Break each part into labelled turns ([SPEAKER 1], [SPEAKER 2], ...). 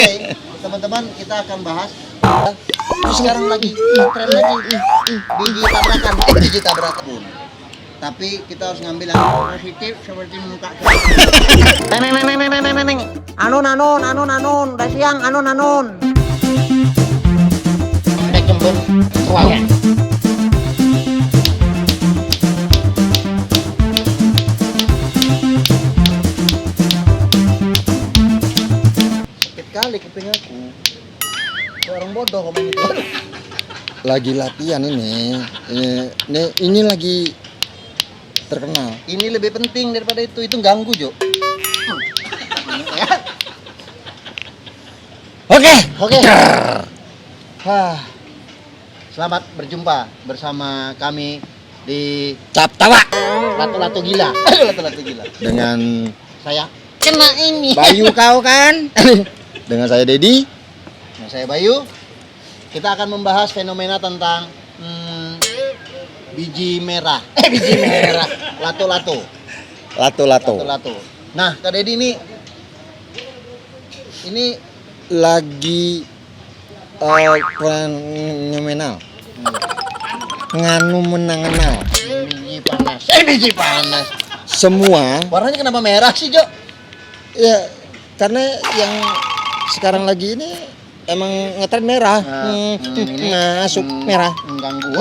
[SPEAKER 1] Oke, teman-teman, kita akan bahas sekarang lagi tren lagi biji tabrakan pun. Tapi kita harus ngambil yang positif seperti muka.
[SPEAKER 2] Anun, udah siang, anun.
[SPEAKER 1] Baik jemput. Wow. Sakit kali kuping aku. Orang bodoh ngomong itu.
[SPEAKER 3] Lagi latihan ini lagi terkenal.
[SPEAKER 1] Ini lebih penting daripada itu ganggu, Jo.
[SPEAKER 3] Oke.
[SPEAKER 1] Selamat berjumpa bersama kami di
[SPEAKER 3] Cap tawa
[SPEAKER 1] Lato-Lato Gila. Lato-Lato Gila.
[SPEAKER 3] dengan
[SPEAKER 1] Saya kena ini.
[SPEAKER 3] Bayu kau kan? Dengan saya Dedi.
[SPEAKER 1] Nah, saya Bayu. Kita akan membahas fenomena tentang biji merah. Biji merah. Lato-lato.
[SPEAKER 3] Lato-lato.
[SPEAKER 1] Lato-lato. Nah, Kak Dedi ini
[SPEAKER 3] Lagi fenomenal. Nganu menanganal.
[SPEAKER 1] biji panas. Biji panas.
[SPEAKER 3] Semua
[SPEAKER 1] Warnanya kenapa merah sih, Jo?
[SPEAKER 3] ya karena yang sekarang lagi ini emang ngetren merah.
[SPEAKER 1] Ini
[SPEAKER 3] Masuk merah.
[SPEAKER 1] Mengganggu.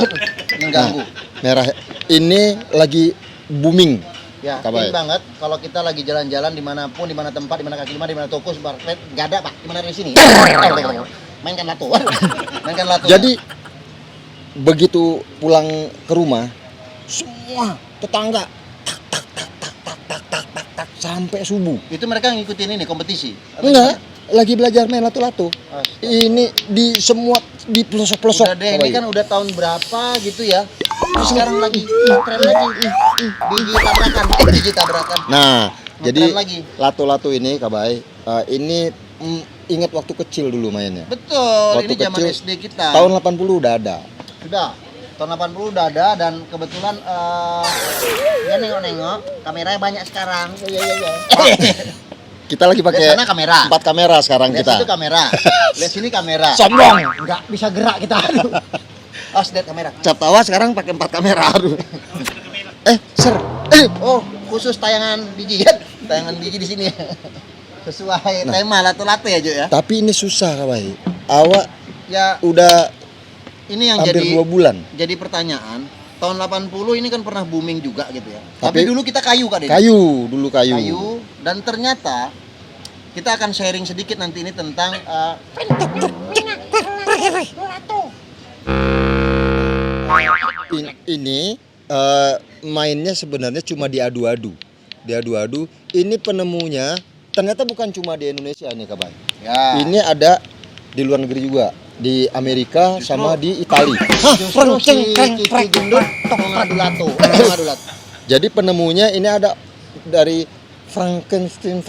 [SPEAKER 3] Merah ini lagi booming.
[SPEAKER 1] Ya,
[SPEAKER 3] Kabar.
[SPEAKER 1] ini banget kalau kita lagi jalan-jalan dimanapun, di mana tempat, di mana kaki lima, di mana toko, supermarket, nggak ada Pak, di mana di sini. Mainkan lato. Mainkan lato.
[SPEAKER 3] Jadi begitu pulang ke rumah, semua tetangga tak sampai subuh.
[SPEAKER 1] Itu mereka ngikutin ini kompetisi.
[SPEAKER 3] Enggak, lagi belajar main lato-lato.
[SPEAKER 1] Astaga.
[SPEAKER 3] Ini di semua di pelosok-pelosok.
[SPEAKER 1] Udah deh, ini kan udah tahun berapa gitu ya. Terus sekarang lagi tren lagi biji tabrakan.
[SPEAKER 3] Nah,
[SPEAKER 1] Ngetren
[SPEAKER 3] jadi
[SPEAKER 1] lagi.
[SPEAKER 3] lato-lato ini Kabai, ini ingat waktu kecil dulu mainnya.
[SPEAKER 1] Betul,
[SPEAKER 3] Waktu
[SPEAKER 1] ini zaman
[SPEAKER 3] kecil,
[SPEAKER 1] SD kita.
[SPEAKER 3] Tahun 80 udah ada.
[SPEAKER 1] Sudah. Tahun 80 udah ada dan kebetulan ya nengok-nengok kameranya banyak sekarang. Iya.
[SPEAKER 3] Kita lagi pakai
[SPEAKER 1] Lihat sana kamera.
[SPEAKER 3] 4 kamera sekarang
[SPEAKER 1] Lihat
[SPEAKER 3] kita.
[SPEAKER 1] situ kamera. Lihat sini kamera.
[SPEAKER 3] Sombong.
[SPEAKER 1] Enggak bisa gerak kita. Oh, lihat kamera.
[SPEAKER 3] Cap tawa sekarang pakai 4 kamera. Aduh. Ser.
[SPEAKER 1] Oh, khusus tayangan biji ya. Tayangan biji di sini. Sesuai tema lato-lato ya, Jo ya.
[SPEAKER 3] Tapi ini susah Kabai. Awak
[SPEAKER 1] Ya,
[SPEAKER 3] udah
[SPEAKER 1] ini yang
[SPEAKER 3] hampir
[SPEAKER 1] jadi
[SPEAKER 3] 2 bulan.
[SPEAKER 1] jadi pertanyaan. Tahun 80 ini kan pernah booming juga gitu ya.
[SPEAKER 3] Tapi
[SPEAKER 1] Tapi dulu kita kayu Kak Dedi.
[SPEAKER 3] Dulu kayu.
[SPEAKER 1] Dan ternyata kita akan sharing sedikit nanti ini tentang
[SPEAKER 3] Ini mainnya sebenarnya cuma diadu-adu. Ini penemunya ternyata bukan cuma di Indonesia nih Kabai.
[SPEAKER 1] ya.
[SPEAKER 3] Ini ada di luar negeri juga, di Amerika sama di Italia.
[SPEAKER 1] Justru si Kiki Gendut mengadu lato.
[SPEAKER 3] Jadi penemunya ini ada dari Frankenstein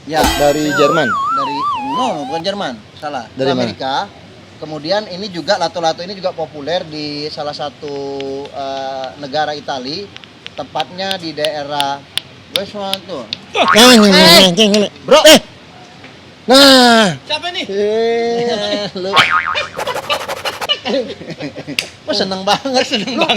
[SPEAKER 1] Ya.
[SPEAKER 3] dari Jerman.
[SPEAKER 1] Bukan Jerman, salah.
[SPEAKER 3] Dari mana?
[SPEAKER 1] Amerika. Kemudian ini juga lato-lato ini juga populer di salah satu negara Italia, tepatnya di daerah tuh.
[SPEAKER 3] Bro. Nah.
[SPEAKER 1] Siapa nih? Lu. Kok seneng banget.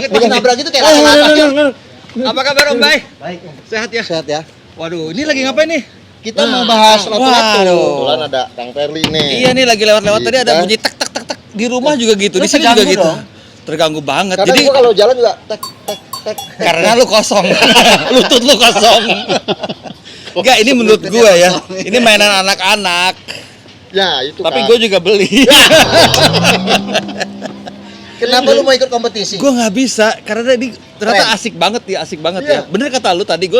[SPEAKER 1] Lu nabrak gitu kayak laka-laka.
[SPEAKER 4] Apa kabar Om Bay?
[SPEAKER 1] Baik.
[SPEAKER 4] Sehat ya?
[SPEAKER 3] Sehat ya.
[SPEAKER 4] Waduh, ini lagi ngapain nih?
[SPEAKER 1] Kita mau bahas lato-lato.
[SPEAKER 3] Kebetulan ada Kang Perli nih.
[SPEAKER 4] Iya nih lagi lewat-lewat tadi ada
[SPEAKER 3] Kita-
[SPEAKER 4] bunyi tak tak tak tak di rumah juga gitu,
[SPEAKER 1] Lu
[SPEAKER 4] di sini juga
[SPEAKER 1] terganggu
[SPEAKER 4] gitu.
[SPEAKER 1] dong.
[SPEAKER 4] Terganggu banget.
[SPEAKER 3] Karena
[SPEAKER 4] Jadi
[SPEAKER 3] gua kalau jalan juga tek.
[SPEAKER 4] karena lu kosong. Lutut lu kosong. Enggak, ini menurut gua ya. Ini mainan anak-anak.
[SPEAKER 3] Ya, itu
[SPEAKER 4] Tapi
[SPEAKER 3] Kang.
[SPEAKER 4] gue juga beli.
[SPEAKER 1] Kenapa lu mau ikut kompetisi?
[SPEAKER 4] Gue nggak bisa karena tadi ternyata
[SPEAKER 1] Keren.
[SPEAKER 4] asik banget ya.
[SPEAKER 1] Iya.
[SPEAKER 4] Bener kata lu tadi gue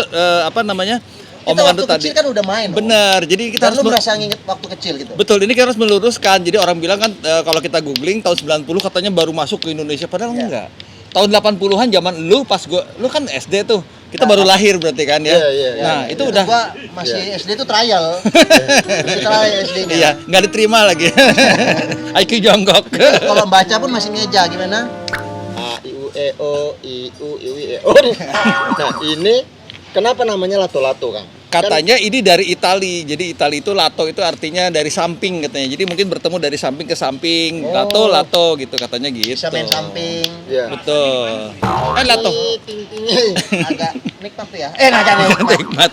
[SPEAKER 1] Kita
[SPEAKER 4] omongan
[SPEAKER 1] waktu
[SPEAKER 4] lu tadi.
[SPEAKER 1] kecil kan udah main.
[SPEAKER 4] Bener. Jadi kita
[SPEAKER 1] Dan
[SPEAKER 4] harus
[SPEAKER 1] lu merasa nginget waktu kecil gitu.
[SPEAKER 4] Betul, ini kita harus meluruskan. Jadi orang bilang kan kalau kita googling tahun 90 katanya baru masuk ke Indonesia, padahal
[SPEAKER 1] Iya.
[SPEAKER 4] enggak. Tahun 80-an zaman lu pas lu kan SD tuh. Kita baru lahir berarti kan ya.
[SPEAKER 3] Iya.
[SPEAKER 4] Nah, itu
[SPEAKER 1] Itu
[SPEAKER 4] udah
[SPEAKER 1] gua masih SD itu trial. Masih trial SD-nya.
[SPEAKER 4] iya, nggak diterima lagi. IQ jonggok.
[SPEAKER 1] Kalau baca pun masih ngeja gimana?
[SPEAKER 3] A I U E O I U I U I E O. Nah, ini kenapa namanya lato-lato, Kang?
[SPEAKER 4] Katanya ini dari Itali. Jadi Itali itu lato itu artinya dari samping katanya. Jadi mungkin bertemu dari samping ke samping.
[SPEAKER 1] Oh.
[SPEAKER 4] Lato gitu katanya gitu.
[SPEAKER 1] Bisa main samping.
[SPEAKER 3] Iya.
[SPEAKER 4] Betul. Lato.
[SPEAKER 1] Agak nikmat tuh ya. Nggak jangan nikmat.
[SPEAKER 4] Nikmat.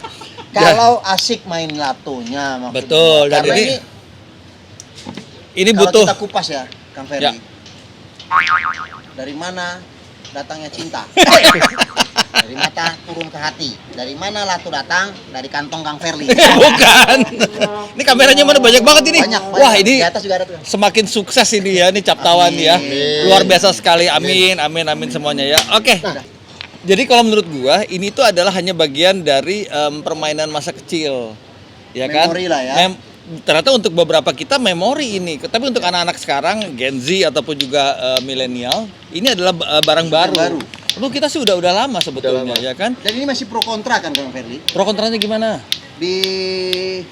[SPEAKER 1] Kalau asik main latonya maksudnya.
[SPEAKER 4] Betul, dan
[SPEAKER 1] Karena
[SPEAKER 4] ini
[SPEAKER 1] kalau
[SPEAKER 4] butuh
[SPEAKER 1] kita kupas ya, Kang Ferry.
[SPEAKER 4] Ya.
[SPEAKER 1] Dari mana datangnya cinta? Dari mata turun ke hati. Dari mana lato datang? Dari kantong Kang Ferly.
[SPEAKER 4] bukan. Ini kameranya mana banyak banget ini.
[SPEAKER 1] Banyak.
[SPEAKER 4] Wah, ini
[SPEAKER 1] Di atas juga ada tuh.
[SPEAKER 4] semakin sukses ini ya, ini Captawan ya.
[SPEAKER 1] Amin.
[SPEAKER 4] Luar biasa sekali. Amin, amin, amin semuanya ya. Oke. Jadi kalau menurut gua ini tuh adalah hanya bagian dari permainan masa kecil. Ya kan?
[SPEAKER 1] Memori lah ya.
[SPEAKER 4] Ternyata untuk beberapa kita memori ini. Tapi untuk anak-anak sekarang, Gen Z ataupun juga milenial, ini adalah barang baru.
[SPEAKER 1] baru.
[SPEAKER 4] Lu kita sih udah lama sebetulnya,
[SPEAKER 3] lama.
[SPEAKER 4] ya kan?
[SPEAKER 1] Dan ini masih pro kontra kan Kang Ferly?
[SPEAKER 4] Pro kontranya gimana?
[SPEAKER 1] Di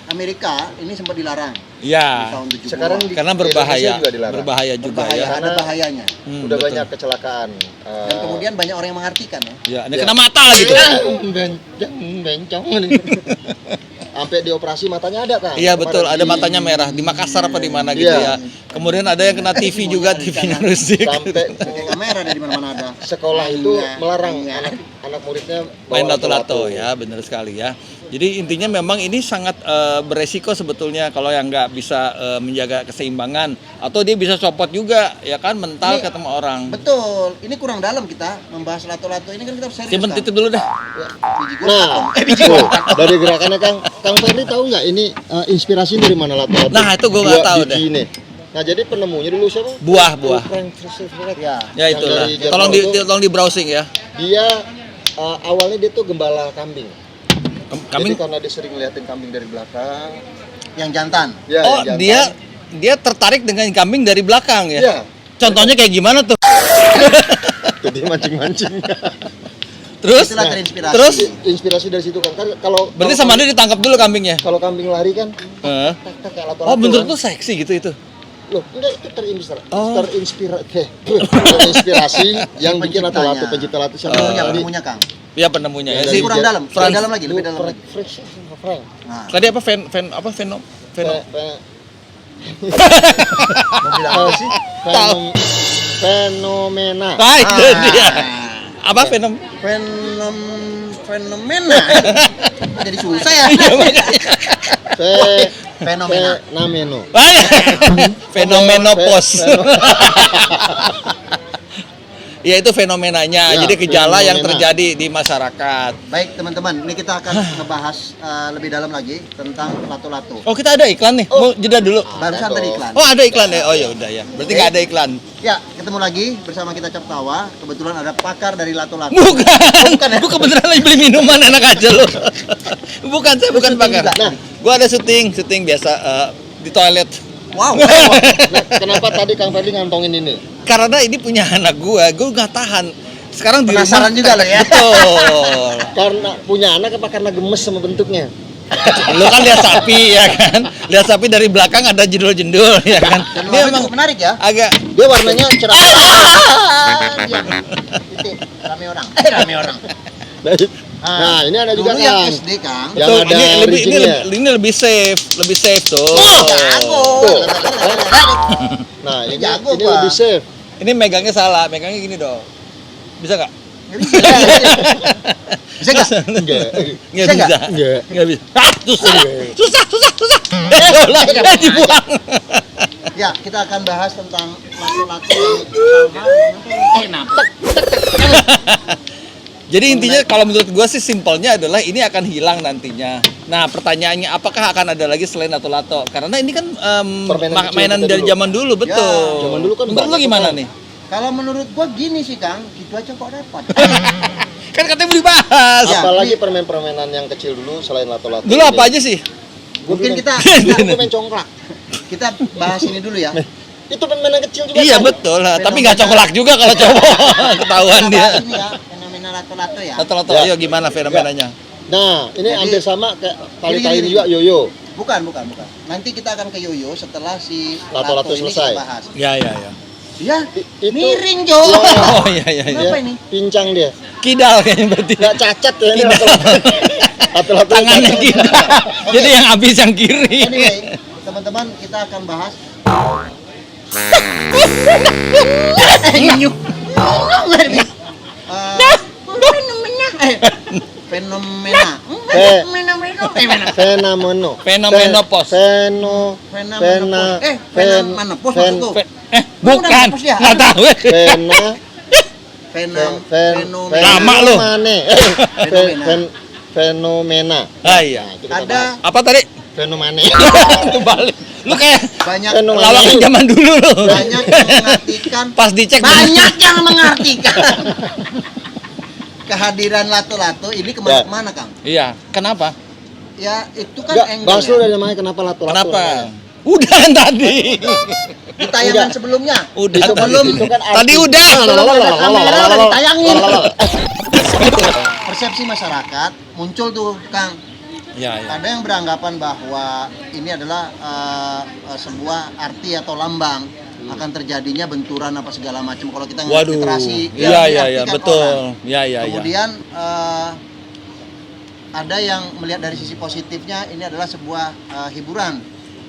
[SPEAKER 1] Amerika ini sempat dilarang di
[SPEAKER 4] Ya,
[SPEAKER 1] tahun 70.
[SPEAKER 3] Sekarang
[SPEAKER 4] karena
[SPEAKER 3] di Indonesia
[SPEAKER 4] berbahaya,
[SPEAKER 3] juga dilarang.
[SPEAKER 4] berbahaya juga
[SPEAKER 1] berbahaya,
[SPEAKER 4] ya.
[SPEAKER 1] ada bahayanya.
[SPEAKER 4] Hmm,
[SPEAKER 3] Udah
[SPEAKER 4] betul.
[SPEAKER 3] banyak kecelakaan.
[SPEAKER 1] Dan kemudian banyak orang yang mengartikan ya.
[SPEAKER 4] Ya, ini kena mata gitu.
[SPEAKER 3] bencong sampai dioperasi matanya ada kan?
[SPEAKER 4] Iya betul,
[SPEAKER 3] Kemarin
[SPEAKER 4] ada
[SPEAKER 3] di-
[SPEAKER 4] matanya merah di Makassar apa di mana gitu
[SPEAKER 3] Iya.
[SPEAKER 4] ya. Kemudian ada yang kena TV juga, TV-nya rusak.
[SPEAKER 3] Sampai
[SPEAKER 1] Pakai kamera ada di mana-mana ada.
[SPEAKER 3] sekolah itu
[SPEAKER 1] Iya.
[SPEAKER 3] melarang
[SPEAKER 1] Iya.
[SPEAKER 3] anak muridnya
[SPEAKER 4] Main
[SPEAKER 3] bawa
[SPEAKER 4] lato-lato ya, benar sekali ya. Jadi intinya memang ini sangat beresiko sebetulnya kalau yang nggak bisa menjaga keseimbangan atau dia bisa copot juga ya kan mental
[SPEAKER 1] Ini-
[SPEAKER 4] ketemu orang.
[SPEAKER 1] Betul. Ini kurang dalam kita membahas lato-lato ini kan kita serius.
[SPEAKER 4] Simpen
[SPEAKER 1] Kang.
[SPEAKER 4] titik dulu dah.
[SPEAKER 1] Biji gua
[SPEAKER 3] Nah,
[SPEAKER 1] potong. Biji
[SPEAKER 3] tuh,
[SPEAKER 1] gua.
[SPEAKER 3] dari gerakannya Kang Ferry tahu nggak ini inspirasi dari mana lato-lato?
[SPEAKER 4] Nah, itu gua nggak
[SPEAKER 3] Dua
[SPEAKER 4] tahu
[SPEAKER 3] biji
[SPEAKER 4] deh.
[SPEAKER 3] ini. Nah, jadi penemunya dulu siapa?
[SPEAKER 4] Buah.
[SPEAKER 3] Frank
[SPEAKER 1] Ya.
[SPEAKER 4] Ya
[SPEAKER 3] Yang
[SPEAKER 4] itulah.
[SPEAKER 3] dari Jerman
[SPEAKER 4] Tolong
[SPEAKER 3] itu-
[SPEAKER 4] tolong di browsing ya.
[SPEAKER 3] Dia awalnya dia tuh gembala kambing.
[SPEAKER 4] Kambing.
[SPEAKER 3] Jadi karena dia sering ngeliatin kambing dari belakang.
[SPEAKER 1] Yang jantan.
[SPEAKER 3] Ya,
[SPEAKER 4] Oh,
[SPEAKER 3] yang
[SPEAKER 4] dia
[SPEAKER 3] jantan.
[SPEAKER 4] dia tertarik dengan kambing dari belakang ya.
[SPEAKER 3] Iya.
[SPEAKER 4] Contohnya kayak gimana tuh?
[SPEAKER 3] Tuh dia mancing-mancing.
[SPEAKER 4] Terus?
[SPEAKER 1] Itulah terinspirasi.
[SPEAKER 4] Terus?
[SPEAKER 3] Inspirasi dari situ kan. Kalau
[SPEAKER 4] Berarti sama dia ditangkap dulu kambingnya.
[SPEAKER 3] kalau kambing lari kan
[SPEAKER 4] Heeh.
[SPEAKER 3] tak kayak lato-lato.
[SPEAKER 4] Oh, bentuk
[SPEAKER 3] kan.
[SPEAKER 4] tuh seksi gitu itu.
[SPEAKER 3] Loh, enggak itu
[SPEAKER 4] Oh.
[SPEAKER 3] terinspirasi yang bikin lato-lato
[SPEAKER 1] Penciptanya.
[SPEAKER 3] pencipta lato siapa?
[SPEAKER 1] Penemunya,
[SPEAKER 3] Tadi-
[SPEAKER 1] penemunya Kang.
[SPEAKER 4] Ya penemunya ya.
[SPEAKER 3] Yang
[SPEAKER 4] Si
[SPEAKER 3] dari
[SPEAKER 1] Kurang
[SPEAKER 3] Jet-
[SPEAKER 1] dalam,
[SPEAKER 4] Frank.
[SPEAKER 1] lebih dalam lagi, lebih dalam
[SPEAKER 3] Frank.
[SPEAKER 1] lagi.
[SPEAKER 3] Frank.
[SPEAKER 1] Nah,
[SPEAKER 4] Tadi apa fen apa feno
[SPEAKER 3] Fe-
[SPEAKER 1] mau bilang apa sih?
[SPEAKER 3] fenom- fenomena.
[SPEAKER 4] Ah, itu
[SPEAKER 1] Ah.
[SPEAKER 4] dia. Apa
[SPEAKER 1] Fenomena. Jadi susah ya.
[SPEAKER 4] Iya, makanya.
[SPEAKER 3] Fe-
[SPEAKER 1] Fenomena.
[SPEAKER 3] Fenomeno.
[SPEAKER 4] Fenomenopos.
[SPEAKER 3] Fe-
[SPEAKER 4] Ya itu fenomenanya.
[SPEAKER 3] Ya,
[SPEAKER 4] Jadi gejala yang
[SPEAKER 3] fenomena.
[SPEAKER 4] terjadi di masyarakat.
[SPEAKER 1] Baik teman-teman, ini kita akan ngebahas lebih dalam lagi tentang lato-lato.
[SPEAKER 4] Oh, kita ada iklan nih. Mau jeda dulu.
[SPEAKER 1] Barusan tadi iklan.
[SPEAKER 4] Oh, ada iklan ya. Oh ya udah ya. Berarti nggak ada iklan.
[SPEAKER 1] Ya, ketemu lagi bersama kita Cap Tawa. Kebetulan ada pakar dari lato-lato.
[SPEAKER 4] Bukan.
[SPEAKER 1] ya?
[SPEAKER 4] Gua kebetulan lagi beli minuman enak aja lu. Bukan, saya bukan
[SPEAKER 1] syuting
[SPEAKER 4] pakar.
[SPEAKER 1] juga?
[SPEAKER 4] Nah, gua ada syuting biasa di toilet.
[SPEAKER 1] Wow.
[SPEAKER 3] Nah, kenapa tadi Kang Ferdi ngantongin ini?
[SPEAKER 4] Karena ini punya anak gua nggak tahan. Sekarang di
[SPEAKER 1] Penasaran
[SPEAKER 4] rumah
[SPEAKER 1] juga lo ya.
[SPEAKER 4] Betul.
[SPEAKER 3] Karena punya anak apa karena gemes sama bentuknya?
[SPEAKER 4] Lu kan lihat sapi ya kan. Lihat sapi dari belakang ada jendul-jendul ya kan.
[SPEAKER 1] Dan
[SPEAKER 4] Dia
[SPEAKER 1] warnanya
[SPEAKER 4] emang
[SPEAKER 1] cukup menarik ya.
[SPEAKER 4] agak
[SPEAKER 3] Dia warnanya cerah.
[SPEAKER 1] Titik, rame orang. Rame orang.
[SPEAKER 3] Nah, ini ada juga
[SPEAKER 1] Dulu yang
[SPEAKER 3] Kang.
[SPEAKER 1] SD, Kang.
[SPEAKER 3] Yang
[SPEAKER 4] betul,
[SPEAKER 3] ada riggingnya.
[SPEAKER 4] ini lebih safe tuh.
[SPEAKER 1] Jago.
[SPEAKER 3] Tuh. Nah,
[SPEAKER 1] Ini
[SPEAKER 3] ini
[SPEAKER 1] jago,
[SPEAKER 3] ini
[SPEAKER 1] Pak.
[SPEAKER 3] lebih safe.
[SPEAKER 4] Ini megangnya salah, megangnya gini dong. Bisa nggak?
[SPEAKER 1] Nggak bisa. Bisa nggak?
[SPEAKER 3] Enggak.
[SPEAKER 4] Nggak
[SPEAKER 1] Bisa nggak?
[SPEAKER 4] bisa.
[SPEAKER 3] Enggak.
[SPEAKER 4] Nggak bisa. Ah, susah. Dibuang.
[SPEAKER 1] Ya, kita akan bahas tentang lato-lato yang kenapa?
[SPEAKER 4] Jadi intinya kalau menurut gua sih simpelnya adalah ini akan hilang nantinya. Nah pertanyaannya apakah akan ada lagi selain lato-lato? Karena ini kan
[SPEAKER 3] Permainan kecil
[SPEAKER 4] mainan
[SPEAKER 3] kita
[SPEAKER 4] dari
[SPEAKER 3] dulu.
[SPEAKER 4] zaman dulu, betul.
[SPEAKER 1] Ya,
[SPEAKER 3] zaman dulu kan
[SPEAKER 4] Menurut lu
[SPEAKER 3] banyak
[SPEAKER 4] gimana
[SPEAKER 3] tuh,
[SPEAKER 4] nih?
[SPEAKER 1] Kalau menurut gua gini sih, Kang, gitu aja kok repot.
[SPEAKER 4] Kan katanya mau dibahas.
[SPEAKER 1] Ya,
[SPEAKER 3] Apalagi
[SPEAKER 1] ini-
[SPEAKER 3] permainan-permainan yang kecil dulu selain lato-lato.
[SPEAKER 4] Dulu apa aja sih?
[SPEAKER 1] Mungkin kita
[SPEAKER 3] Aku main congklak.
[SPEAKER 1] kita bahas ini dulu ya.
[SPEAKER 3] Itu permainan kecil juga.
[SPEAKER 4] Iya
[SPEAKER 3] kan?
[SPEAKER 4] betul lah, tapi nggak cokolak juga kalau cowok. Ketahuan
[SPEAKER 1] Kita
[SPEAKER 4] dia.
[SPEAKER 1] bahas ini ya, fenomena lato-lato ya.
[SPEAKER 4] Lato-lato,
[SPEAKER 3] Ya.
[SPEAKER 4] ayo gimana fenomenanya?
[SPEAKER 3] Nah, ini
[SPEAKER 1] Jadi-
[SPEAKER 3] hampir sama kayak tali-tali
[SPEAKER 1] Gini.
[SPEAKER 3] juga yoyo.
[SPEAKER 1] Bukan. Nanti kita akan ke Yoyo setelah si
[SPEAKER 3] Lato-lato
[SPEAKER 1] ini
[SPEAKER 3] selesai.
[SPEAKER 1] kita bahas.
[SPEAKER 4] Ya.
[SPEAKER 1] Ya,
[SPEAKER 3] Itu
[SPEAKER 1] miring Jo.
[SPEAKER 3] Iya.
[SPEAKER 4] Oh iya.
[SPEAKER 1] Kenapa ini?
[SPEAKER 3] pincang dia.
[SPEAKER 4] Kidal kayaknya berarti.
[SPEAKER 3] Nggak cacat ya ini
[SPEAKER 4] Kidal.
[SPEAKER 3] lato-lato.
[SPEAKER 4] Tangannya kidal. Jadi yang habis yang kiri.
[SPEAKER 1] Anyway, teman-teman kita akan bahas fenomena
[SPEAKER 3] Fenomena
[SPEAKER 4] pos.
[SPEAKER 1] fenomena pos maksudku.
[SPEAKER 4] Bukan.
[SPEAKER 1] Hapus ya?
[SPEAKER 4] Nggak tahu. Lama lu.
[SPEAKER 3] Fenomena.
[SPEAKER 4] Ah iya.
[SPEAKER 3] Nah, itu kita
[SPEAKER 1] Ada
[SPEAKER 3] bahas.
[SPEAKER 4] Apa tadi?
[SPEAKER 3] Fenomena.
[SPEAKER 4] Itu balik. Lu kayak
[SPEAKER 1] banyak
[SPEAKER 3] Fenomena.
[SPEAKER 4] lawakan zaman dulu lu.
[SPEAKER 1] banyak yang mengartikan
[SPEAKER 4] Pas dicek
[SPEAKER 1] banyak yang mengartikan kehadiran lato-lato ini kemana-mana Kang.
[SPEAKER 4] Iya, kenapa?
[SPEAKER 1] Ya itu kan
[SPEAKER 3] Enggak,
[SPEAKER 1] angle
[SPEAKER 3] bahas lu
[SPEAKER 1] ya.
[SPEAKER 3] dari namanya kenapa lato-lato.
[SPEAKER 4] Kenapa?
[SPEAKER 3] namanya?
[SPEAKER 4] Udah kan tadi.
[SPEAKER 1] Di tayangan
[SPEAKER 3] Enggak.
[SPEAKER 1] sebelumnya.
[SPEAKER 4] Udah
[SPEAKER 3] Itu kan-
[SPEAKER 4] belum.
[SPEAKER 3] itu kan
[SPEAKER 4] Tadi
[SPEAKER 3] arti.
[SPEAKER 4] udah.
[SPEAKER 1] Belum ada kamera udah ditayangin. Persepsi masyarakat muncul tuh Kang.
[SPEAKER 4] Ya, ya.
[SPEAKER 1] Ada yang beranggapan bahwa ini adalah sebuah arti atau lambang akan terjadinya benturan apa segala macam kalau kita ngeliat
[SPEAKER 4] Waduh.
[SPEAKER 1] literasi
[SPEAKER 4] Iya,
[SPEAKER 1] yang
[SPEAKER 4] iya, iya,
[SPEAKER 1] diartikan
[SPEAKER 4] betul.
[SPEAKER 1] orang.
[SPEAKER 4] Iya, iya, iya.
[SPEAKER 1] Kemudian ada yang melihat dari sisi positifnya ini adalah sebuah hiburan.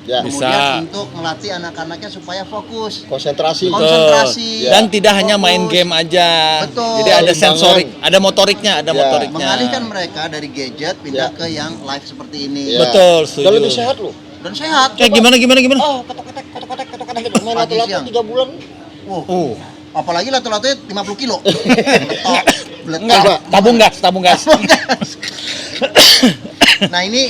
[SPEAKER 3] Ya,
[SPEAKER 4] Bisa.
[SPEAKER 1] Kemudian untuk melatih anak-anaknya supaya fokus.
[SPEAKER 3] konsentrasi.
[SPEAKER 1] Kon- konsentrasi.
[SPEAKER 3] Ya.
[SPEAKER 4] Dan tidak hanya main
[SPEAKER 1] Fokus.
[SPEAKER 4] game aja.
[SPEAKER 1] Betul.
[SPEAKER 4] Jadi ada
[SPEAKER 3] Keseimbangan.
[SPEAKER 4] sensorik, ada motoriknya, ada
[SPEAKER 3] Ya.
[SPEAKER 4] motoriknya.
[SPEAKER 1] Mengalihkan mereka dari gadget pindah
[SPEAKER 3] Ya.
[SPEAKER 1] ke yang live seperti ini.
[SPEAKER 3] Ya.
[SPEAKER 4] Betul, setuju.
[SPEAKER 3] Dan lebih sehat lu.
[SPEAKER 1] Dan sehat.
[SPEAKER 4] Gimana?
[SPEAKER 3] Oh, kotak-kotak gitu. Main
[SPEAKER 1] Pagi
[SPEAKER 3] lato-lato
[SPEAKER 1] siang.
[SPEAKER 3] 3 bulan.
[SPEAKER 4] Oh.
[SPEAKER 1] Apalagi lato-latonya 50 kilo. Meletok,
[SPEAKER 4] Enggak, tabung gas.
[SPEAKER 1] Nah ini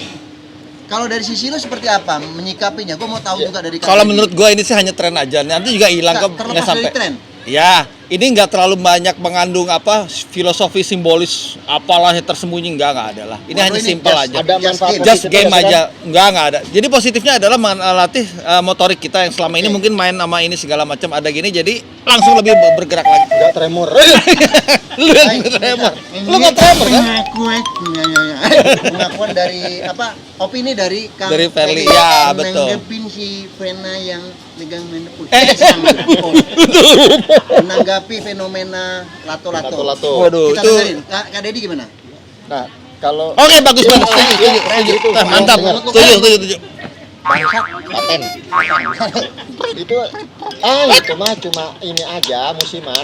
[SPEAKER 1] kalau dari sisi lu seperti apa menyikapinya? Gue mau tahu juga dari
[SPEAKER 4] Kalau
[SPEAKER 1] kalian.
[SPEAKER 4] menurut gua ini sih hanya tren aja. Nanti juga hilang
[SPEAKER 1] Nggak,
[SPEAKER 4] kok
[SPEAKER 1] terlepas
[SPEAKER 4] nggak sampai.
[SPEAKER 1] dari tren.
[SPEAKER 4] Ya, ini nggak terlalu banyak mengandung apa filosofi simbolis apalah yang tersembunyi nggak ada lah. Ini
[SPEAKER 1] Waduh,
[SPEAKER 4] hanya
[SPEAKER 1] ini
[SPEAKER 4] simpel
[SPEAKER 1] just-
[SPEAKER 4] aja.
[SPEAKER 3] Ada manfaat
[SPEAKER 4] Just
[SPEAKER 3] positifnya
[SPEAKER 4] game
[SPEAKER 3] nggak sih,
[SPEAKER 4] aja, nggak ada. Jadi positifnya adalah melatih motorik kita yang selama ini mungkin main sama ini segala macam ada gini, jadi langsung lebih bergerak lagi.
[SPEAKER 3] Kan? Nggak tremor.
[SPEAKER 4] Lu yang tremor, lu nggak tremor kan?
[SPEAKER 1] Pengakuan dari apa? Opini dari Kang
[SPEAKER 4] Dari Ferli.
[SPEAKER 1] Ferli.
[SPEAKER 4] Ya, betul.
[SPEAKER 1] Menanggapin si Vena yang megang menepul.
[SPEAKER 4] Eh.
[SPEAKER 1] Menanggapi fenomena lato-lato.
[SPEAKER 3] Lato-lato.
[SPEAKER 4] Waduh,
[SPEAKER 1] Kita
[SPEAKER 4] itu.
[SPEAKER 1] dengerin. Kak Dedi gimana?
[SPEAKER 3] Nah, kalau
[SPEAKER 4] Oke, bagus
[SPEAKER 3] Ya,
[SPEAKER 4] banget.
[SPEAKER 3] ya, ya, gitu.
[SPEAKER 4] Mantap.
[SPEAKER 3] Dengar.
[SPEAKER 4] Setuju.
[SPEAKER 3] paten. Itu itu mah cuma ini aja musiman.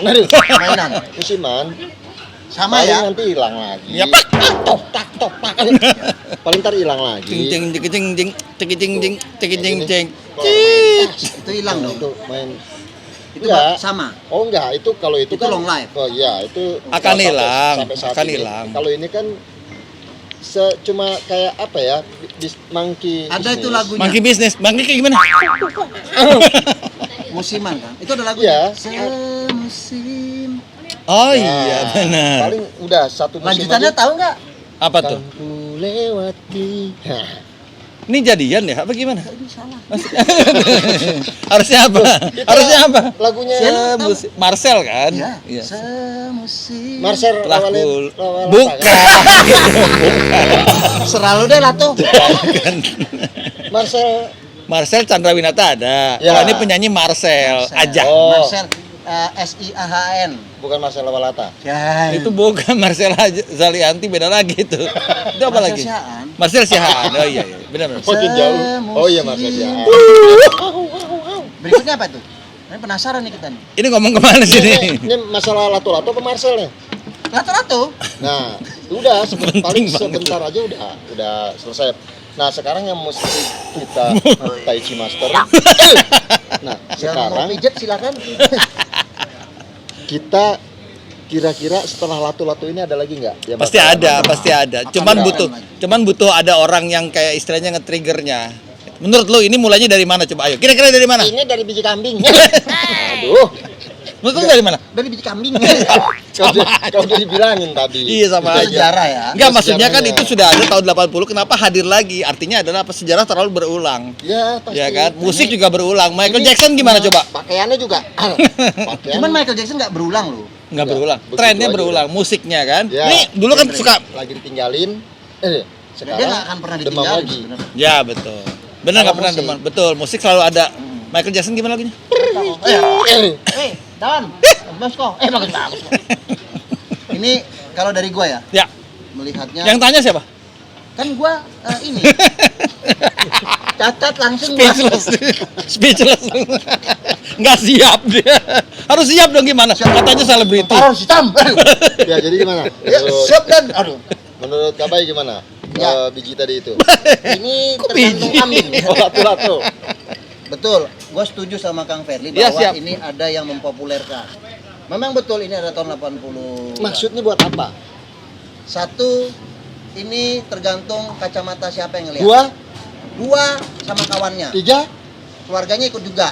[SPEAKER 1] Mainan.
[SPEAKER 3] Musiman.
[SPEAKER 1] Sama
[SPEAKER 3] Paling
[SPEAKER 1] ya.
[SPEAKER 3] nanti hilang lagi.
[SPEAKER 4] Ya, pak.
[SPEAKER 3] Tok. Paling ntar hilang lagi.
[SPEAKER 4] Cing.
[SPEAKER 1] Itu hilang dong.
[SPEAKER 3] Itu main.
[SPEAKER 1] Itu
[SPEAKER 3] Enggak.
[SPEAKER 1] sama.
[SPEAKER 3] Oh enggak, itu kalau itu,
[SPEAKER 1] Itu
[SPEAKER 3] kan
[SPEAKER 1] long life.
[SPEAKER 3] Oh iya, itu
[SPEAKER 4] Akan
[SPEAKER 3] sampai-
[SPEAKER 4] hilang,
[SPEAKER 3] sampai saat
[SPEAKER 4] akan
[SPEAKER 3] ini.
[SPEAKER 4] hilang.
[SPEAKER 3] Kalau ini kan cuma kayak apa ya? Monkey
[SPEAKER 1] Ada
[SPEAKER 3] business.
[SPEAKER 1] itu lagunya.
[SPEAKER 4] Monkey bisnis, monkey kayak gimana?
[SPEAKER 1] Musiman kan? Itu ada lagu.
[SPEAKER 3] Iya.
[SPEAKER 1] Semusim.
[SPEAKER 4] Oh
[SPEAKER 3] Nah,
[SPEAKER 4] iya benar.
[SPEAKER 3] Paling udah satu musim
[SPEAKER 1] Lanjutannya
[SPEAKER 3] aja.
[SPEAKER 1] tahu nggak?
[SPEAKER 4] Apa tuh?
[SPEAKER 3] Kan ku lewati. Hah.
[SPEAKER 4] Ini jadian ya? Apa gimana?
[SPEAKER 1] Ini salah.
[SPEAKER 4] Harusnya apa?
[SPEAKER 3] Itu
[SPEAKER 4] Harusnya apa?
[SPEAKER 3] Lagunya
[SPEAKER 4] Marcel kan?
[SPEAKER 1] Iya.
[SPEAKER 4] Iya.
[SPEAKER 1] Semusim.
[SPEAKER 3] Marcel
[SPEAKER 4] Pelaku.
[SPEAKER 3] Lawaleta,
[SPEAKER 4] Bukan.
[SPEAKER 1] Seralu deh Lato.
[SPEAKER 4] Bukan.
[SPEAKER 3] Marcel
[SPEAKER 4] Marcel Chandrawinata ada.
[SPEAKER 3] Ya.
[SPEAKER 4] Kalau ini penyanyi Marcel aja.
[SPEAKER 3] Oh.
[SPEAKER 1] Marcel SIAHN.
[SPEAKER 3] bukan Marcel Lawalata.
[SPEAKER 1] Ya.
[SPEAKER 4] Itu bukan Marcel Zalianti, beda lagi itu. Itu apa
[SPEAKER 1] Marcel
[SPEAKER 4] lagi?
[SPEAKER 1] Sihaan.
[SPEAKER 4] Marcel Sihaan. Oh iya, iya. Benar.
[SPEAKER 3] Makin jauh. Oh iya Marcel ya.
[SPEAKER 1] Berikutnya apa tuh? Ini penasaran nih kita nih.
[SPEAKER 4] Ini ngomong kemana sih
[SPEAKER 3] Ini
[SPEAKER 4] ini?
[SPEAKER 3] masalah lato-lato apa Marcel nih?
[SPEAKER 1] Lato-lato.
[SPEAKER 3] Nah, udah
[SPEAKER 4] Penting
[SPEAKER 3] paling
[SPEAKER 4] banget.
[SPEAKER 3] sebentar aja udah selesai. Nah, sekarang yang mesti kita Tai Chi Master. Nah,
[SPEAKER 1] Yang mau
[SPEAKER 3] sekarang
[SPEAKER 1] pijet silakan.
[SPEAKER 3] kita kira-kira setelah lato-lato ini ada lagi nggak? Ya,
[SPEAKER 4] Pasti ada, pasti ada. Cuman
[SPEAKER 1] ada.
[SPEAKER 4] butuh ada orang yang kayak istilahnya nge-triggernya. Menurut lu ini mulainya dari mana coba? Ayo, kira-kira dari mana?
[SPEAKER 3] Ini dari biji kambing. Aduh,
[SPEAKER 4] Menurut lu dari mana?
[SPEAKER 1] Dari biji kambing.
[SPEAKER 3] kau udah dibilangin tadi.
[SPEAKER 4] Iya sama
[SPEAKER 1] Itu
[SPEAKER 4] aja.
[SPEAKER 1] sejarah ya.
[SPEAKER 4] Enggak, maksudnya kan
[SPEAKER 3] Sejarahnya.
[SPEAKER 4] itu sudah ada tahun 80, kenapa hadir lagi? Artinya adalah apa, sejarah terlalu berulang.
[SPEAKER 3] Ya, pasti.
[SPEAKER 4] Ya kan? Musik juga berulang. Michael
[SPEAKER 3] Ini-
[SPEAKER 4] Jackson gimana coba?
[SPEAKER 3] Pakaiannya juga. Pakaian.
[SPEAKER 1] Cuman Michael Jackson nggak berulang loh.
[SPEAKER 4] Enggak
[SPEAKER 3] Ya,
[SPEAKER 4] berulang.
[SPEAKER 3] begitu
[SPEAKER 4] Trennya
[SPEAKER 3] aja.
[SPEAKER 4] berulang, musiknya kan.
[SPEAKER 3] Ya,
[SPEAKER 4] Nih, dulu kan
[SPEAKER 3] genre.
[SPEAKER 4] suka.
[SPEAKER 3] Lagi ditinggalin. Sekarang
[SPEAKER 1] Dia nggak akan pernah
[SPEAKER 3] demam
[SPEAKER 1] ditinggalin
[SPEAKER 3] lagi.
[SPEAKER 1] sebenarnya.
[SPEAKER 4] Ya, betul. Benar
[SPEAKER 1] Kalau
[SPEAKER 4] enggak pernah
[SPEAKER 1] musik.
[SPEAKER 4] demen. Betul, musik selalu ada. Michael Jackson gimana lagunya?
[SPEAKER 3] Eh,
[SPEAKER 1] Don, bagus kok. Bagus kok. Ini Kalau dari gua ya,
[SPEAKER 4] Ya.
[SPEAKER 1] melihatnya
[SPEAKER 4] Yang tanya siapa?
[SPEAKER 1] kan gua ini catat langsung gua.
[SPEAKER 4] Speechless. Nggak siap dia. Harus siap dong gimana? Katanya selebriti.
[SPEAKER 1] Harus hitam.
[SPEAKER 3] Ya, jadi gimana?
[SPEAKER 1] Ya, siap dan aduh.
[SPEAKER 3] Menurut Kabai gimana?
[SPEAKER 1] Ya.
[SPEAKER 3] Biji tadi itu.
[SPEAKER 1] Ini
[SPEAKER 4] Kok
[SPEAKER 1] tergantung
[SPEAKER 4] biji?
[SPEAKER 1] kambing.
[SPEAKER 3] Oh, latu-latu.
[SPEAKER 1] Betul, gua setuju sama Kang Ferli
[SPEAKER 4] Ya,
[SPEAKER 1] bahwa
[SPEAKER 4] siap.
[SPEAKER 1] ini ada yang mempopulerkan. Memang betul ini ada tahun 80.
[SPEAKER 3] Maksudnya buat apa?
[SPEAKER 1] Satu, ini tergantung kacamata siapa yang ngelihat. Dua sama kawannya.
[SPEAKER 3] 3.
[SPEAKER 1] Keluarganya ikut juga.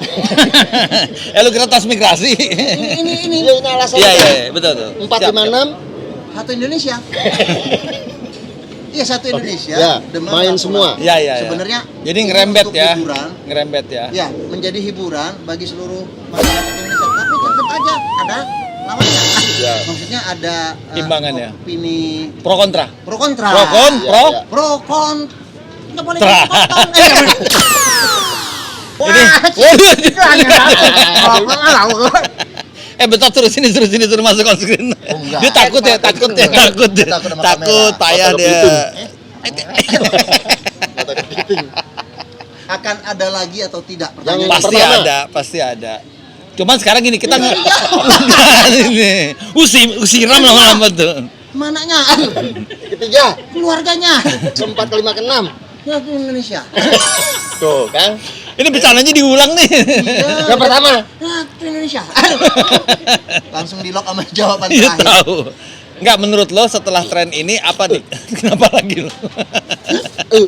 [SPEAKER 4] Lu kira tas migrasi?
[SPEAKER 1] Ini.
[SPEAKER 3] Ya, ini alasan.
[SPEAKER 4] Iya, betul.
[SPEAKER 3] 4, 5, 6.
[SPEAKER 1] Satu Indonesia. Iya, satu Indonesia.
[SPEAKER 3] Ya,
[SPEAKER 1] Demam
[SPEAKER 3] main
[SPEAKER 1] Lapu-Lapu.
[SPEAKER 3] semua.
[SPEAKER 4] Iya.
[SPEAKER 1] Sebenarnya
[SPEAKER 4] Jadi
[SPEAKER 1] ini
[SPEAKER 4] ngerembet
[SPEAKER 1] untuk
[SPEAKER 4] ya.
[SPEAKER 1] hiburan.
[SPEAKER 4] Ngerembet ya.
[SPEAKER 1] Ya, menjadi hiburan bagi seluruh masyarakat Indonesia. Tapi tetap aja ada lawannya.
[SPEAKER 3] Ya.
[SPEAKER 1] Maksudnya ada
[SPEAKER 4] Timbangannya.
[SPEAKER 1] opini
[SPEAKER 4] Pro kontra.
[SPEAKER 1] pro kontra.
[SPEAKER 4] Pro kon,
[SPEAKER 3] Ya,
[SPEAKER 4] pro.
[SPEAKER 3] ya.
[SPEAKER 1] Pro kon. Nggak boleh
[SPEAKER 4] Tra.
[SPEAKER 1] dipotong.
[SPEAKER 4] Ini, bentar terus sini suruh masuk on screen.
[SPEAKER 1] enggak.
[SPEAKER 4] Dia takut ya.
[SPEAKER 1] Takut sama
[SPEAKER 4] Takut
[SPEAKER 1] kamera.
[SPEAKER 4] payah
[SPEAKER 3] Takut
[SPEAKER 4] dia.
[SPEAKER 3] Kata kepiting.
[SPEAKER 1] Akan ada lagi atau tidak
[SPEAKER 3] Yang
[SPEAKER 1] pertanyaan?
[SPEAKER 3] pertama.
[SPEAKER 4] Pasti ada. Cuman sekarang gini kita nggak ini usiram lama-lama tuh.
[SPEAKER 1] Mananya?
[SPEAKER 3] Ketiga.
[SPEAKER 1] Keluarganya.
[SPEAKER 3] 4, 5, 6.
[SPEAKER 1] Ya, itu Indonesia.
[SPEAKER 3] Tuh, kan?
[SPEAKER 4] Ini bercandanya diulang nih.
[SPEAKER 3] Yang pertama.
[SPEAKER 1] Ya, itu Indonesia. Langsung di lock sama jawaban
[SPEAKER 4] Iya
[SPEAKER 1] terakhir.
[SPEAKER 4] tahu. Enggak, menurut lo setelah tren ini apa nih? Kenapa lagi lo?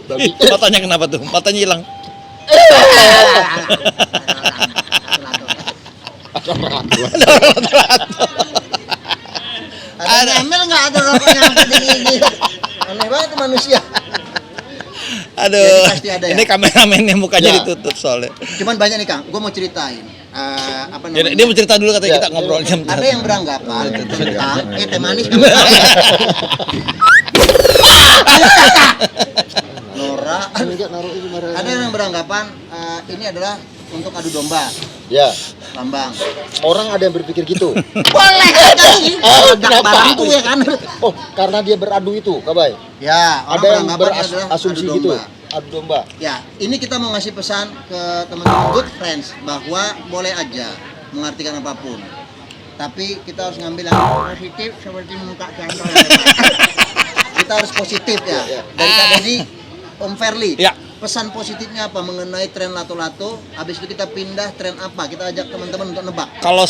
[SPEAKER 3] Babi.
[SPEAKER 4] Matanya kenapa tuh? Matanya hilang.
[SPEAKER 1] Ada Emil nggak ada rokoknya angkat di gigi. Aneh banget tuh manusia.
[SPEAKER 4] Aduh.
[SPEAKER 1] Jadi pasti ada ya?
[SPEAKER 4] Ini kameramennya mukanya
[SPEAKER 3] Ya.
[SPEAKER 4] ditutup soalnya.
[SPEAKER 1] Cuman banyak nih Kang, gue mau ceritain. Apa
[SPEAKER 4] Dia,
[SPEAKER 1] namanya?
[SPEAKER 4] dia mau cerita dulu katanya
[SPEAKER 3] Ya,
[SPEAKER 4] kita ngobrol jam.
[SPEAKER 1] Ada yang beranggapan tentang teh manis. Nora.
[SPEAKER 3] Enggak naruh itu marah.
[SPEAKER 1] Ada yang beranggapan ini adalah untuk adu domba,
[SPEAKER 3] Ya,
[SPEAKER 1] lambang.
[SPEAKER 3] orang ada yang berpikir gitu.
[SPEAKER 1] Boleh aja sih.
[SPEAKER 3] Kenapa?
[SPEAKER 1] Barangku ya kan.
[SPEAKER 3] Oh, karena dia beradu itu, Kabai.
[SPEAKER 1] Ya,
[SPEAKER 3] Ada yang
[SPEAKER 1] beranggapan adalah
[SPEAKER 3] berasumsi
[SPEAKER 1] adu
[SPEAKER 3] gitu.
[SPEAKER 1] domba.
[SPEAKER 3] Adu domba.
[SPEAKER 1] Ya, ini kita mau ngasih pesan ke teman-teman good friends bahwa boleh aja mengartikan apapun. Tapi kita harus ngambil yang positif seperti muka contoh. Kita harus positif ya. Dari tadi Om Ferli.
[SPEAKER 4] Ya.
[SPEAKER 1] Pesan positifnya apa mengenai tren lato-lato? Habis itu kita pindah tren apa? Kita ajak teman-teman untuk nebak.
[SPEAKER 4] Kalau